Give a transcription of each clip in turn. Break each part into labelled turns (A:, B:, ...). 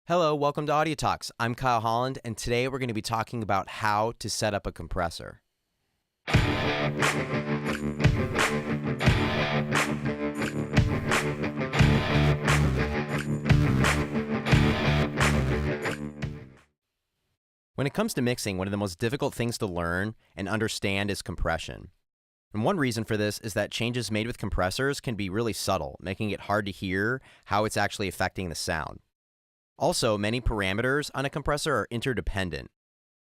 A: Hello, welcome to Audio Talks. I'm Kyle Holland, and today we're going to be talking about how to set up a compressor. When it comes to mixing, one of the most difficult things to learn and understand is compression. And one reason for this is that changes made with compressors can be really subtle, making it hard to hear how it's actually affecting the sound. Also, many parameters on a compressor are interdependent.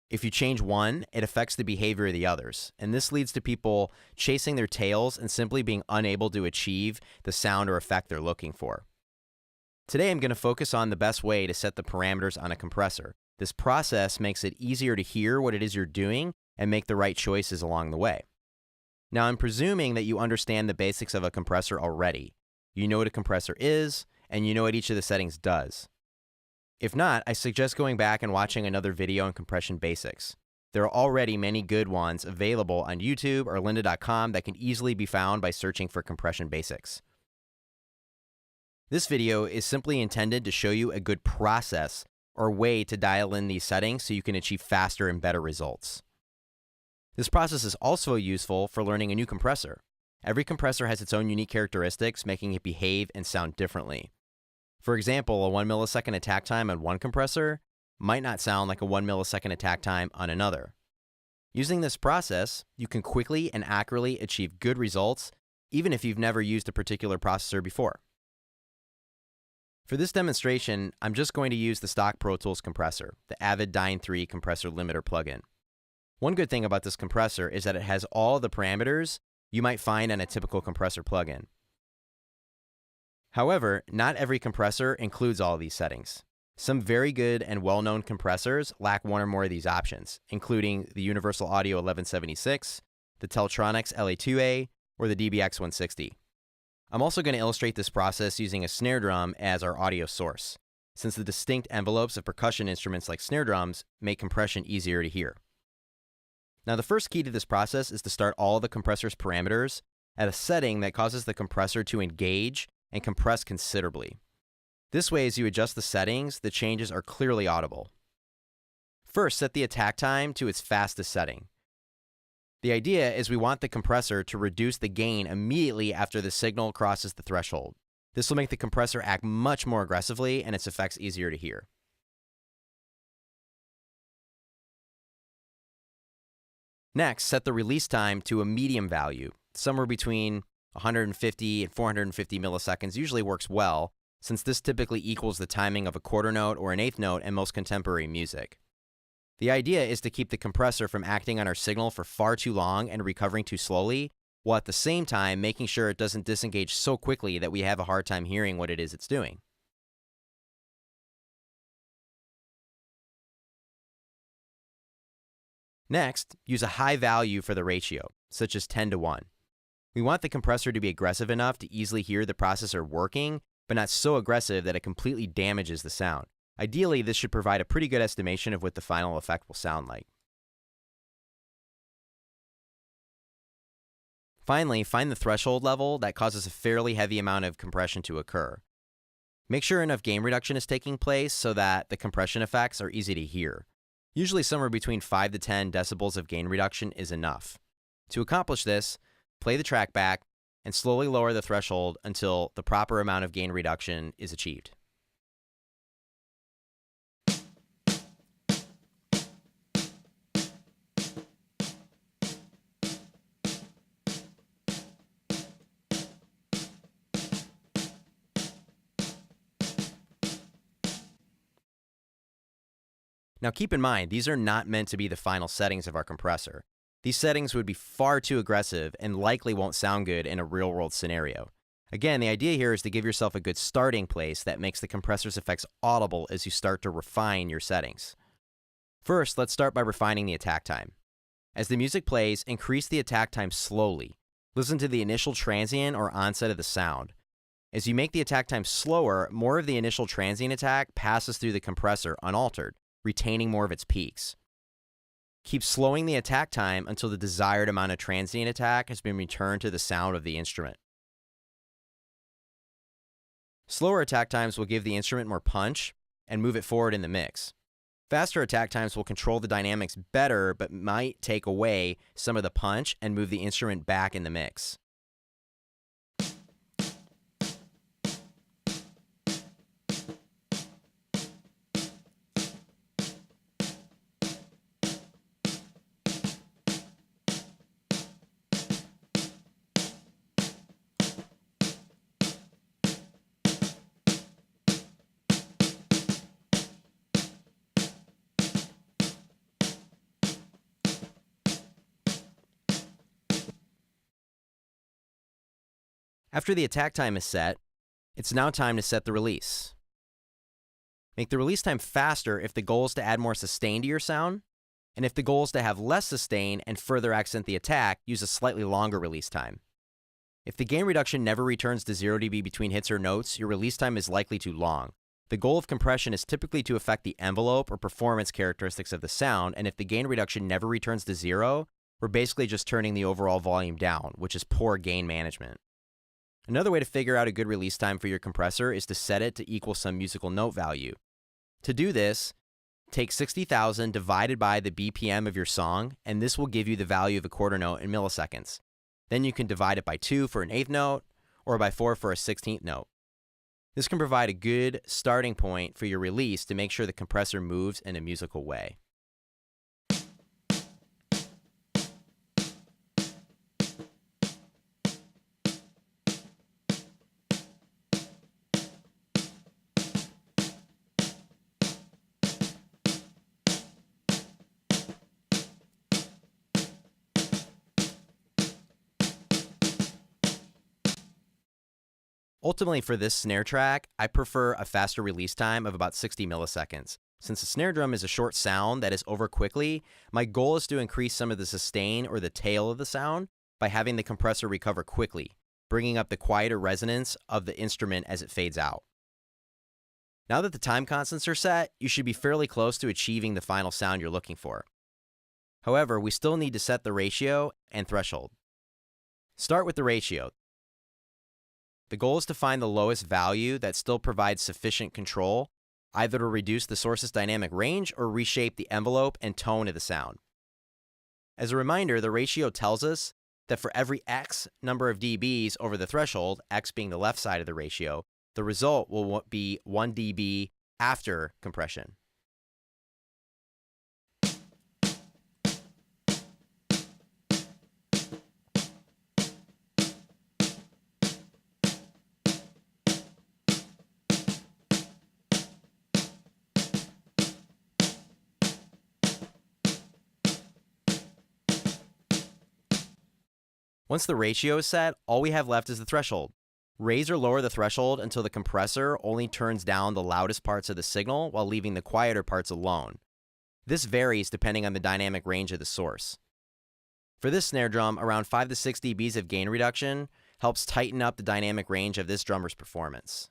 A: If you change one, it affects the behavior of the others, and this leads to people chasing their tails and simply being unable to achieve the sound or effect they're looking for. Today, I'm going to focus on the best way to set the parameters on a compressor. This process makes it easier to hear what it is you're doing and make the right choices along the way. Now, I'm presuming that you understand the basics of a compressor already. You know what a compressor is, and you know what each of the settings does. If not, I suggest going back and watching another video on compression basics. There are already many good ones available on YouTube or lynda.com that can easily be found by searching for compression basics. This video is simply intended to show you a good process or way to dial in these settings so you can achieve faster and better results. This process is also useful for learning a new compressor. Every compressor has its own unique characteristics, making it behave and sound differently. For example, a 1 millisecond attack time on one compressor might not sound like a 1 millisecond attack time on another. Using this process, you can quickly and accurately achieve good results, even if you've never used a particular processor before. For this demonstration, I'm just going to use the stock Pro Tools compressor, the Avid Dyne 3 compressor limiter plugin. One good thing about this compressor is that it has all the parameters you might find on a typical compressor plugin. However, not every compressor includes all of these settings. Some very good and well-known compressors lack one or more of these options, including the Universal Audio 1176, the Teltronics LA2A, or the DBX 160. I'm also going to illustrate this process using a snare drum as our audio source, since the distinct envelopes of percussion instruments like snare drums make compression easier to hear. Now, the first key to this process is to start all the compressor's parameters at a setting that causes the compressor to engage and compress considerably. This way, as you adjust the settings, the changes are clearly audible. First, set the attack time to its fastest setting. The idea is we want the compressor to reduce the gain immediately after the signal crosses the threshold. This will make the compressor act much more aggressively and its effects easier to hear. Next, set the release time to a medium value, somewhere between 150 and 450 milliseconds usually works well, since this typically equals the timing of a quarter note or an eighth note in most contemporary music. The idea is to keep the compressor from acting on our signal for far too long and recovering too slowly, while at the same time making sure it doesn't disengage so quickly that we have a hard time hearing what it is it's doing. Next, use a high value for the ratio, such as 10:1. We want the compressor to be aggressive enough to easily hear the processor working, but not so aggressive that it completely damages the sound. Ideally, this should provide a pretty good estimation of what the final effect will sound like. Finally, find the threshold level that causes a fairly heavy amount of compression to occur. Make sure enough gain reduction is taking place so that the compression effects are easy to hear. Usually somewhere between 5 to 10 decibels of gain reduction is enough. To accomplish this, play the track back and slowly lower the threshold until the proper amount of gain reduction is achieved. Now keep in mind, these are not meant to be the final settings of our compressor. These settings would be far too aggressive and likely won't sound good in a real-world scenario. Again, the idea here is to give yourself a good starting place that makes the compressor's effects audible as you start to refine your settings. First, let's start by refining the attack time. As the music plays, increase the attack time slowly. Listen to the initial transient or onset of the sound. As you make the attack time slower, more of the initial transient attack passes through the compressor unaltered, retaining more of its peaks. Keep slowing the attack time until the desired amount of transient attack has been returned to the sound of the instrument. Slower attack times will give the instrument more punch and move it forward in the mix. Faster attack times will control the dynamics better, but might take away some of the punch and move the instrument back in the mix. After the attack time is set, it's now time to set the release. Make the release time faster if the goal is to add more sustain to your sound, and if the goal is to have less sustain and further accent the attack, use a slightly longer release time. If the gain reduction never returns to 0 dB between hits or notes, your release time is likely too long. The goal of compression is typically to affect the envelope or performance characteristics of the sound, and if the gain reduction never returns to 0, we're basically just turning the overall volume down, which is poor gain management. Another way to figure out a good release time for your compressor is to set it to equal some musical note value. To do this, take 60,000 divided by the BPM of your song, and this will give you the value of a quarter note in milliseconds. Then you can divide it by 2 for an eighth note, or by 4 for a 16th note. This can provide a good starting point for your release to make sure the compressor moves in a musical way. Ultimately, for this snare track, I prefer a faster release time of about 60 milliseconds. Since the snare drum is a short sound that is over quickly, my goal is to increase some of the sustain or the tail of the sound by having the compressor recover quickly, bringing up the quieter resonance of the instrument as it fades out. Now that the time constants are set, you should be fairly close to achieving the final sound you're looking for. However, we still need to set the ratio and threshold. Start with the ratio. The goal is to find the lowest value that still provides sufficient control, either to reduce the source's dynamic range or reshape the envelope and tone of the sound. As a reminder, the ratio tells us that for every X number of dBs over the threshold, X being the left side of the ratio, the result will be 1 dB after compression. Once the ratio is set, all we have left is the threshold. Raise or lower the threshold until the compressor only turns down the loudest parts of the signal while leaving the quieter parts alone. This varies depending on the dynamic range of the source. For this snare drum, around 5 to 6 dBs of gain reduction helps tighten up the dynamic range of this drummer's performance.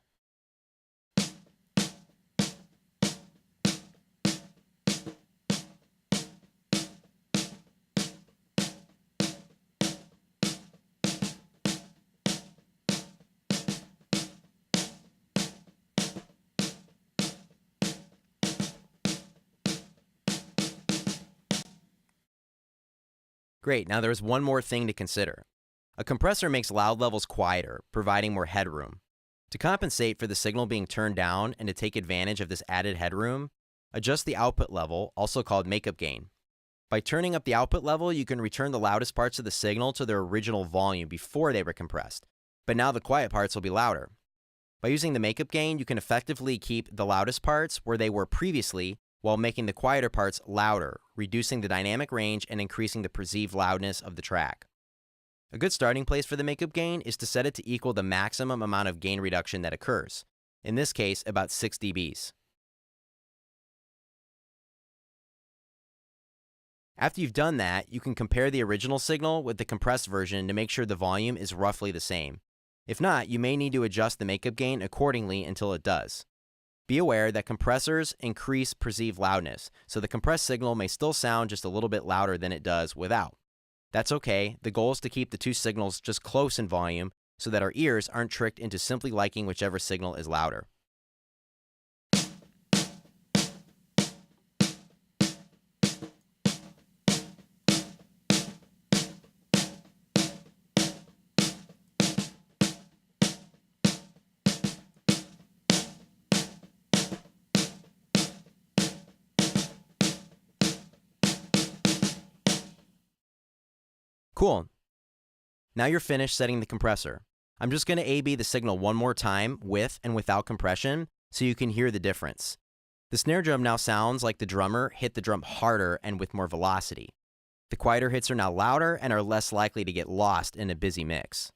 A: Great, now there's one more thing to consider. A compressor makes loud levels quieter, providing more headroom. To compensate for the signal being turned down and to take advantage of this added headroom, adjust the output level, also called makeup gain. By turning up the output level, you can return the loudest parts of the signal to their original volume before they were compressed, but now the quiet parts will be louder. By using the makeup gain, you can effectively keep the loudest parts where they were previously while making the quieter parts louder, reducing the dynamic range and increasing the perceived loudness of the track. A good starting place for the makeup gain is to set it to equal the maximum amount of gain reduction that occurs, in this case about 6 dBs. After you've done that, you can compare the original signal with the compressed version to make sure the volume is roughly the same. If not, you may need to adjust the makeup gain accordingly until it does. Be aware that compressors increase perceived loudness, so the compressed signal may still sound just a little bit louder than it does without. That's okay, the goal is to keep the two signals just close in volume so that our ears aren't tricked into simply liking whichever signal is louder. Cool. Now you're finished setting the compressor. I'm just going to A-B the signal one more time with and without compression so you can hear the difference. The snare drum now sounds like the drummer hit the drum harder and with more velocity. The quieter hits are now louder and are less likely to get lost in a busy mix.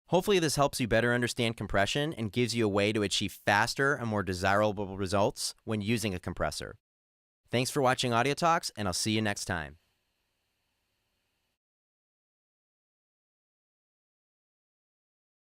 A: Hopefully this helps you better understand compression and gives you a way to achieve faster and more desirable results when using a compressor. Thanks for watching Audio Talks, and I'll see you next time.